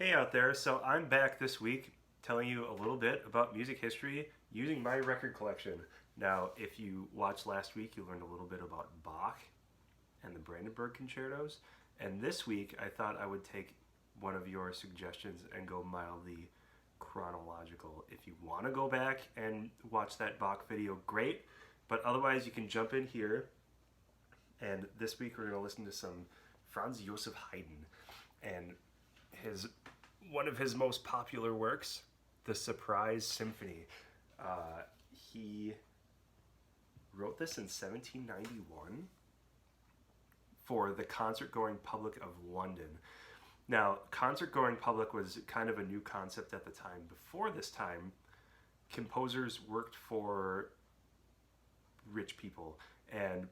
Hey out there, so I'm back this week telling you a little bit about music history using my record collection. Now, if you watched last week, you learned a little bit about Bach and the Brandenburg concertos. And this week, I thought I would take one of your suggestions and go mildly chronological. If you want to go back and watch that Bach video, great. But otherwise, you can jump in here. And this week, we're going to listen to some Franz Joseph Haydn and his one of his most popular works, the Surprise Symphony. He wrote this in 1791 for the concert-going public of London. Now, concert-going public was kind of a new concept at the time. Before this time, composers worked for rich people and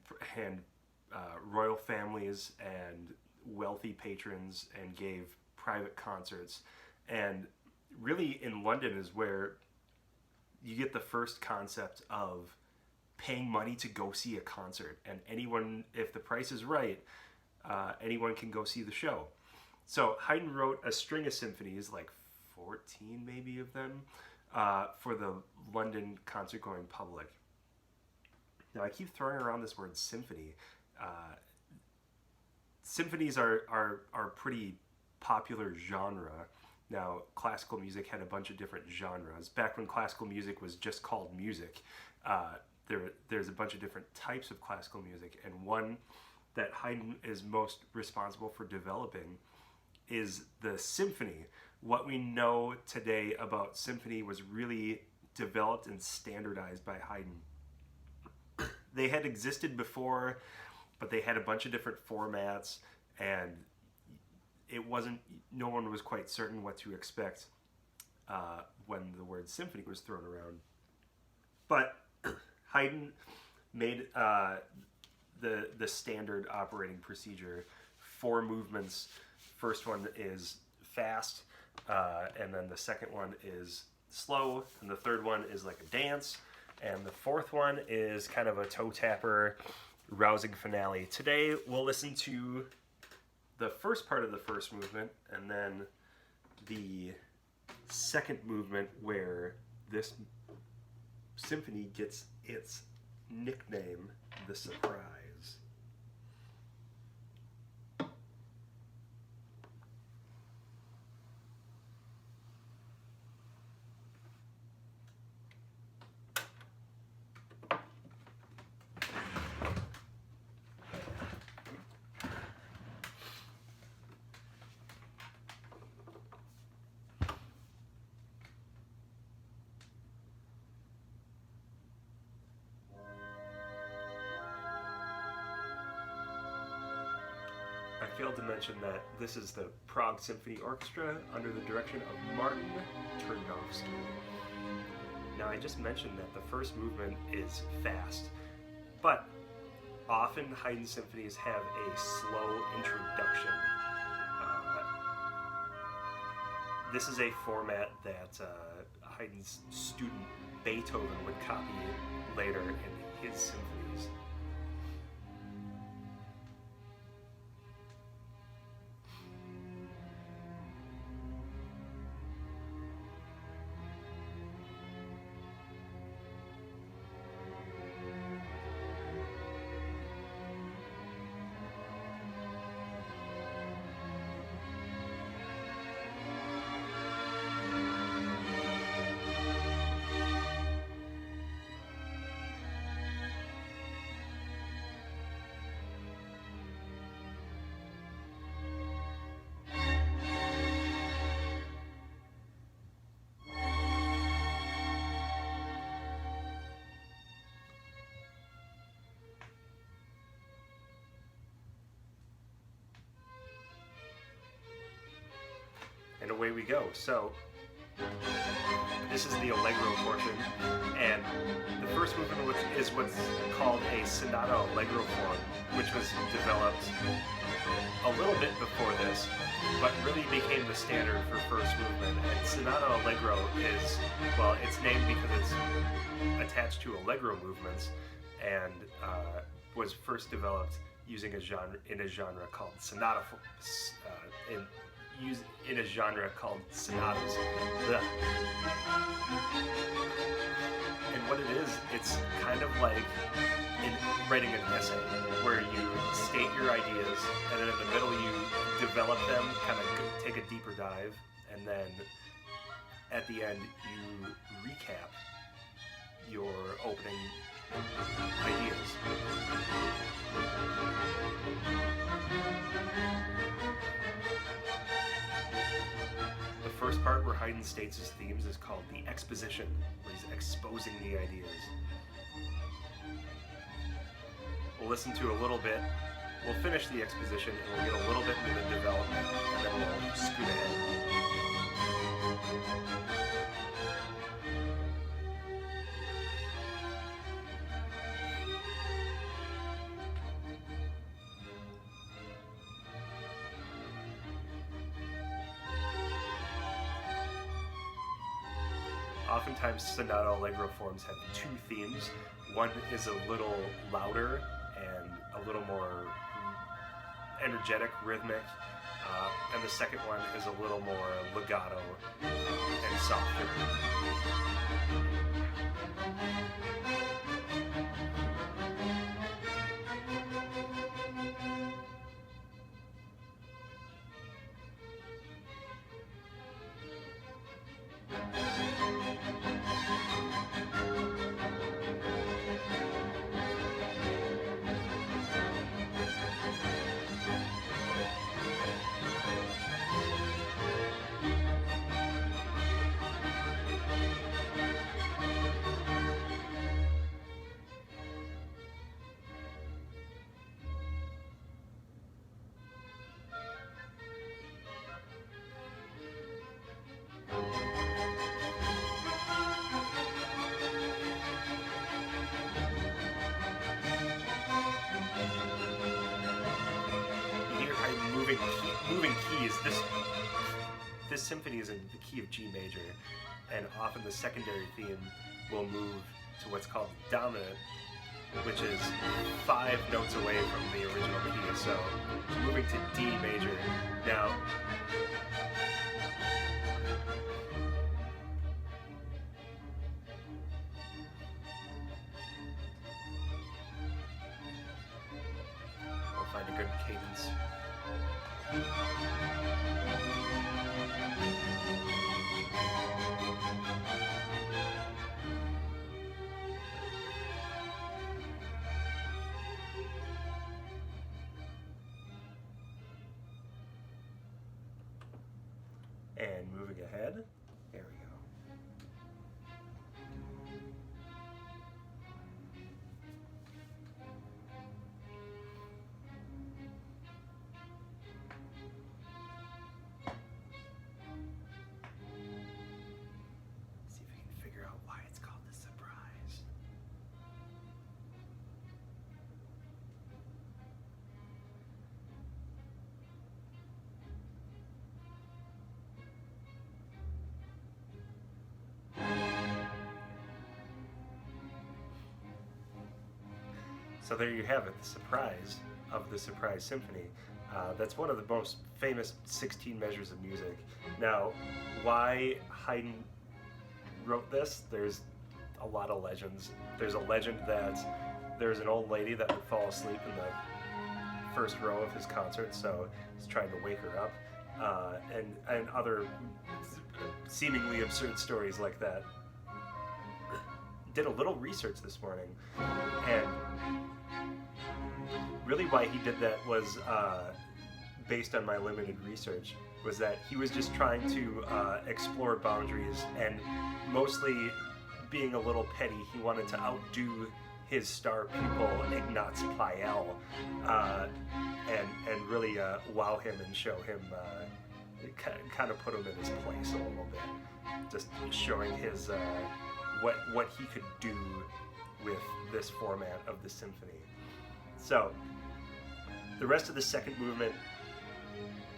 royal families and wealthy patrons, and gave private concerts. And really in London is where you get the first concept of paying money to go see a concert, and anyone, if the price is right, anyone can go see the show. So Haydn wrote a string of symphonies, like 14 maybe of them, for the London concert-going public. Now I keep throwing around this word symphony. Symphonies are pretty popular genre. Now, classical music had a bunch of different genres. Back when classical music was just called music, there's a bunch of different types of classical music, and one that Haydn is most responsible for developing is the symphony. What we know today about symphony was really developed and standardized by Haydn. They had existed before, but they had a bunch of different formats, and no one was quite certain what to expect when the word symphony was thrown around. But Haydn made the standard operating procedure: 4 movements. First one is fast, and then the second one is slow, and the third one is like a dance, and the fourth one is kind of a toe tapper, rousing finale. Today we'll listen to the first part of the first movement, and then the second movement, where this symphony gets its nickname, the Surprise. I failed to mention that this is the Prague Symphony Orchestra under the direction of Martin Turnovsky. Now, I just mentioned that the first movement is fast, but often Haydn symphonies have a slow introduction. This is a format that Haydn's student Beethoven would copy later in his symphonies. And away we go. So this is the allegro portion, and the first movement is what's called a sonata allegro form, which was developed a little bit before this, but really became the standard for first movement. And sonata allegro is, well, it's named because it's attached to allegro movements, and was first developed using a genre called sonata, used in a genre called sonatas. Ugh. And what it is, it's kind of like writing an essay where you state your ideas, and then in the middle you develop them, kind of take a deeper dive, and then at the end you recap your opening ideas. The first part where Haydn states his themes is called the exposition, where he's exposing the ideas. We'll listen to a little bit, we'll finish the exposition, and we'll get a little bit into the development, and then we'll scoot ahead. Oftentimes sonata allegro forms have two themes. One is a little louder and a little more energetic, rhythmic, and the second one is a little more legato and softer. Moving keys. This symphony is in the key of G major, and often the secondary theme will move to what's called dominant, which is 5 notes away from the original key. So it's moving to D major. Now, we'll find a good cadence. And moving ahead, there we go. See if I can figure out why it's called the surprise. So there you have it, the surprise of the Surprise Symphony. That's one of the most famous 16 measures of music. Now, why Haydn wrote this, there's a lot of legends. There's a legend that there's an old lady that would fall asleep in the first row of his concert, so he's trying to wake her up, and other seemingly absurd stories like that. Did a little research this morning, and really why he did that was based on my limited research, was that he was just trying to explore boundaries, and mostly being a little petty, he wanted to outdo his star pupil Ignaz Pleyel, and really wow him and show him, kind of put him in his place a little bit, just showing his what he could do with this format of the symphony. So the rest of the second movement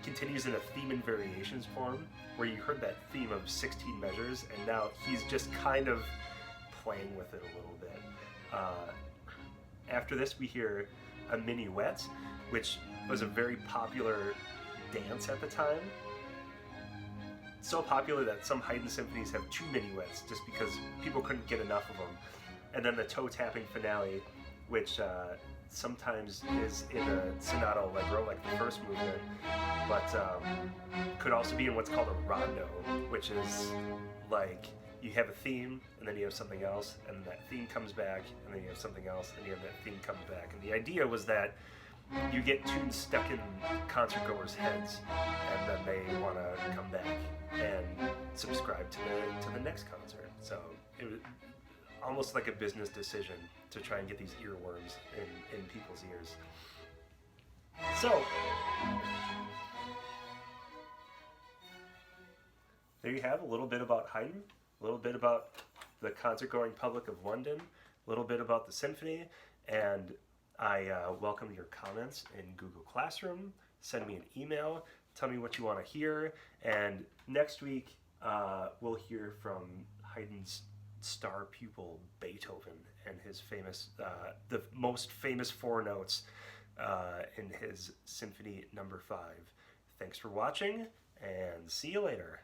continues in a theme and variations form, where you heard that theme of 16 measures, and now he's just kind of playing with it a little bit. After this, we hear a minuet, which was a very popular dance at the time, so popular that some Haydn symphonies have two minuets just because people couldn't get enough of them. And then the toe-tapping finale, which sometimes is in a sonata allegro, like the first movement, but could also be in what's called a rondo, which is like you have a theme, and then you have something else, and that theme comes back, and then you have something else, and you have that theme comes back. And the idea was that you get tunes stuck in concertgoers' heads, and then they want to come back and subscribe to the next concert. So it was almost like a business decision to try and get these earworms in people's ears. So there you have a little bit about Haydn, a little bit about the concert-going public of London, a little bit about the symphony, and I welcome your comments in Google Classroom. Send me an email, tell me what you want to hear, and next week we'll hear from Haydn's star pupil Beethoven and his famous, the most famous four notes in his Symphony No. 5. Thanks for watching, and see you later.